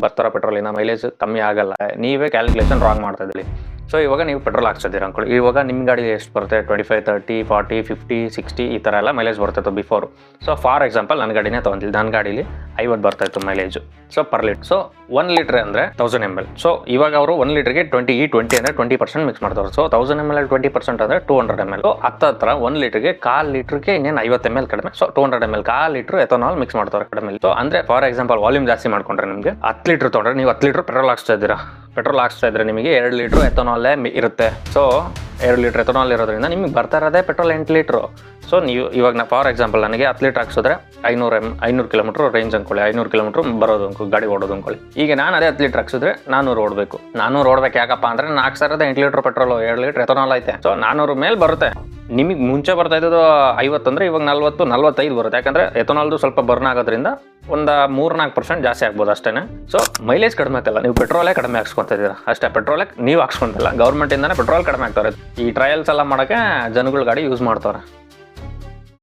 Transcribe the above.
ಬರ್ತಾರೋ ಪೆಟ್ರೋಲಿನ ಮೈಲೇಜ್ ಕಮ್ಮಿ ಆಗಲ್ಲ. ನೀವೇ ಕ್ಯಾಲ್ಕುಲೇಷನ್ ರಾಂಗ್ ಮಾಡ್ತಾ ಇದ್ದೀರಿ. ಸೊ ಇವಾಗ ನೀವು ಪೆಟ್ರೋಲ್ ಹಾಕ್ಸಿದ್ದೀರಾ ಅಂದ್ಕೊಳ್ಳಿ. ಇವಾಗ ನಿಮ್ಮ ಗಾಡಿ ಎಷ್ಟು ಬರುತ್ತೆ? 25, 30, 40, 50, 60 ಈ ಥರ ಎಲ್ಲ ಮೈಲೇಜ್ ಬರ್ತಾಯಿತ್ತು ಬಿಫೋರು. ಸೊ ಫಾರ್ ಎಕ್ಸಾಂಪಲ್ ನನ್ನ ಗಾಡಿನೇ ತೊಗೊಂಡಿಲ್ಲ. ನನ್ನ ಗಾಡೀಲಿ 50 ಬರ್ತಾಯಿತ್ತು mileage. So per litre. So 1 litre ಅಂದರೆ 1000 ml. ಸೊ ಇವಾಗ ಅವರು 1 ಲೀಟ್ರಿಗೆ 20 ಅಂದರೆ 20% ಮಿಕ್ಸ್ ಮಾಡ್ತಾರೆ. ಸೊ 1000 ml 20% ಅಂದರೆ 200 ml. ಸೊ ಹತ್ರ 1 ಲೀಟ್ರಿಗೆ 1/4 ಲೀಟ್ರಿಗೆ ಇನ್ನೇನು 50 ml ಕಡಿಮೆ. So 200 ml 1/4 litre ethanol mix ಮಾಡ್ತಾರೆ ಕಡಿಮೆ. ಸೊ ಅಂದರೆ ಫಾರ್ ಎಕ್ಸಾಂಪಲ್ ವಾಲ್ಯೂಮ್ ಜಾಸ್ತಿ ಮಾಡ್ಕೊಂಡ್ರೆ ನಿಮಗೆ 10 ಲೀಟ್ರ್ ತೊಗೊಂಡ್ರೆ ನೀವು 10 ಲೀಟ್ರ್ ಪೆಟ್ರೋಲ್ ಹಾಕ್ಸ್ತಾ ಇದ್ದೀರಾ. ಪೆಟ್ರೋಲ್ ಹಾಕ್ಸ್ತಾ ಇದ್ರೆ ನಿಮಗೆ 2 ಲೀಟ್ರ್ ಎಥನಾಲೇ ಇರುತ್ತೆ. ಸೊ 2 ಲೀಟ್ರ್ ಎಥನಾಲ್ ಇರೋದ್ರಿಂದ ನಿಮಗೆ ಬರ್ತಾ ಇರೋದೇ ಪೆಟ್ರೋಲ್ 8 ಲೀಟ್ರು. ಸೊ ನೀವು ಇವಾಗ ಫಾರ್ ಎಕ್ಸಾಂಪಲ್ ನನಗೆ 10 ಲೀಟ್ರ್ ಹಾಕ್ಸಿದ್ರೆ 500 ಕಿಲೋಮೀಟ್ರ್ ರೇಂಜ್ ಅಂದ್ಕೊಳ್ಳಿ. 500 ಕಿಲೋಮೀಟ್ರ್ ಬರೋದು ಗಾಡಿ ಓಡೋದು ಅಂದ್ಕೊಳ್ಳಿ. ಈಗ ನಾನು ಅದೇ 10 ಲೀಟ್ರ್ ಹಾಕ್ಸಿದ್ರೆ 400 ಓಡಬೇಕು. 400 ಓಡಬೇಕು ಯಾಕಪ್ಪ ಅಂದರೆ ನಾನು ಹಾಕ್ಸ್ತಾ ಇರೋದೇ 8 ಲೀಟ್ರ್ ಪೆಟ್ರೋಲು, 2 ಲೀಟ್ರ್ ಎಥನಾಲ್ ಐತೆ. ಸೊ 400 ಮೇಲೆ ಬರುತ್ತೆ. ನಿಮಗೆ ಮುಂಚೆ ಬರ್ತಾ ಇದ್ದದ್ದು 50 ಅಂದರೆ ಇವಾಗ 40, 45 ಬರುತ್ತೆ. ಯಾಕಂದರೆ ಎಥನಾಲ್ದು ಸ್ವಲ್ಪ ಬರ್ನ್ ಆಗೋದ್ರಿಂದ ಒಂದು 3-4% ಜಾಸ್ತಿ ಆಗ್ಬೋದು ಅಷ್ಟೇ. ಸೊ ಮೈಲೇಜ್ ಕಡಿಮೆ ಆಗ್ತಲ್ಲ, ನೀವು ಪೆಟ್ರೋಲೇ ಕಡಿಮೆ ಹಾಕ್ಸ್ಕೊತಾ ಇದ್ದೀರಾ ಅಷ್ಟೇ. ಪೆಟ್ರೋಲೇ ನೀವು ಹಾಕ್ಸ್ಕೊಂತಿಲ್ಲ, ಗೌರ್ಮೆಂಟಿಂದನೇ ಪೆಟ್ರೋಲ್ ಕಡಿಮೆ ಆಗ್ತಾರೆ. ಈ ಟ್ರಯಲ್ಸ್ ಎಲ್ಲ ಮಾಡೋಕ್ಕೆ ಜನಗಳು ಗಾಡಿ ಯೂಸ್ ಮಾಡ್ತಾರೆ.